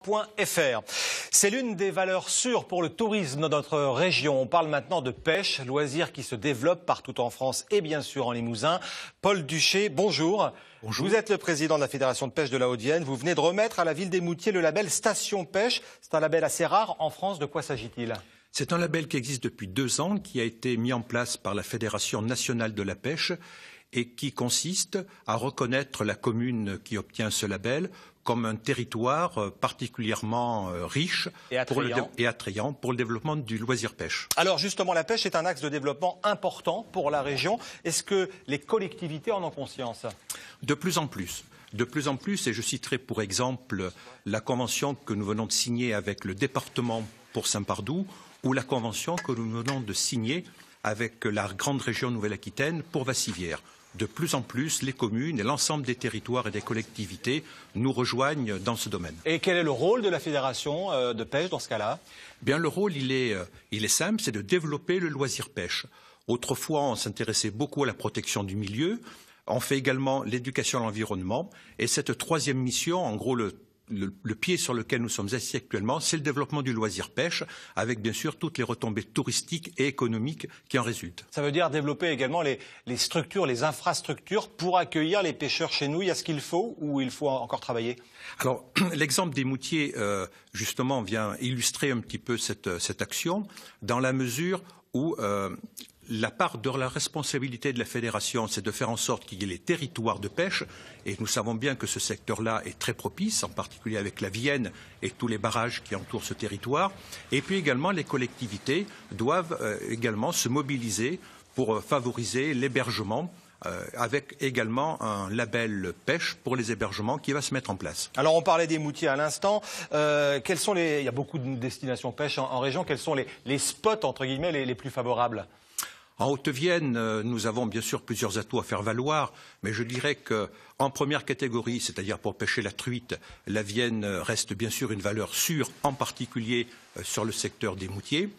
FR. C'est l'une des valeurs sûres pour le tourisme de notre région. On parle maintenant de pêche, loisir qui se développe partout en France et bien sûr en Limousin. Paul Duché, bonjour. Bonjour. Vous êtes le président de la Fédération de pêche de la Haute-Vienne. Vous venez de remettre à la ville des Moutiers le label Station Pêche. C'est un label assez rare en France. De quoi s'agit-il ? C'est un label qui existe depuis 2 ans, qui a été mis en place par la Fédération nationale de la pêche et qui consiste à reconnaître la commune qui obtient ce label comme un territoire particulièrement riche et attrayant pour le développement du loisir pêche. Alors justement, la pêche est un axe de développement important pour la région. Est-ce que les collectivités en ont conscience ? De plus en plus. De plus en plus, et je citerai pour exemple la convention que nous venons de signer avec le département pour Saint-Pardoux ou la convention que nous venons de signer avec la grande région Nouvelle-Aquitaine pour Vassivière. De plus en plus, les communes et l'ensemble des territoires et des collectivités nous rejoignent dans ce domaine. Et quel est le rôle de la Fédération de pêche dans ce cas-là ? Bien, le rôle, il est simple, c'est de développer le loisir pêche. Autrefois, on s'intéressait beaucoup à la protection du milieu. On fait également l'éducation à l'environnement. Et cette 3e mission, en gros, le pied sur lequel nous sommes assis actuellement, c'est le développement du loisir pêche, avec bien sûr toutes les retombées touristiques et économiques qui en résultent. Ça veut dire développer également les structures, les infrastructures pour accueillir les pêcheurs chez nous. Il y a ce qu'il faut ou il faut encore travailler ? Alors, l'exemple des Moutiers, justement, vient illustrer un petit peu cette action, dans la mesure où la part de la responsabilité de la fédération, c'est de faire en sorte qu'il y ait les territoires de pêche. Et nous savons bien que ce secteur-là est très propice, en particulier avec la Vienne et tous les barrages qui entourent ce territoire. Et puis également, les collectivités doivent également se mobiliser pour favoriser l'hébergement, avec également un label pêche pour les hébergements qui va se mettre en place. Alors on parlait des Moutiers à l'instant. Il y a beaucoup de destinations pêche en région. Quels sont les spots, entre guillemets, les plus favorables ? En Haute-Vienne, nous avons bien sûr plusieurs atouts à faire valoir, mais je dirais qu'en première catégorie, c'est-à-dire pour pêcher la truite, la Vienne reste bien sûr une valeur sûre, en particulier sur le secteur des Moutiers.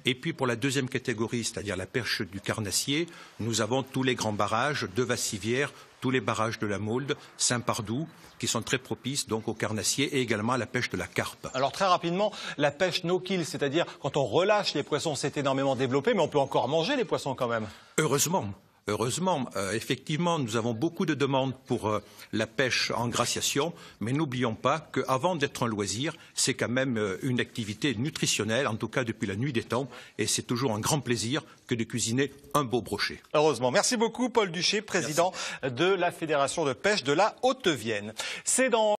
Et puis pour la 2e catégorie, c'est-à-dire la pêche du carnassier, nous avons tous les grands barrages de Vassivière, tous les barrages de la Maulde, Saint-Pardoux, qui sont très propices donc au carnassier et également à la pêche de la carpe. Alors très rapidement, la pêche no-kill, c'est-à-dire quand on relâche les poissons, c'est énormément développé, mais on peut encore manger les poissons quand même. Heureusement. Heureusement, effectivement, nous avons beaucoup de demandes pour la pêche en graciation, mais n'oublions pas qu'avant d'être un loisir, c'est quand même une activité nutritionnelle, en tout cas depuis la nuit des temps, et c'est toujours un grand plaisir que de cuisiner un beau brochet. Heureusement. Merci beaucoup Paul Duché, président de la Fédération de pêche de la Haute-Vienne. C'est dans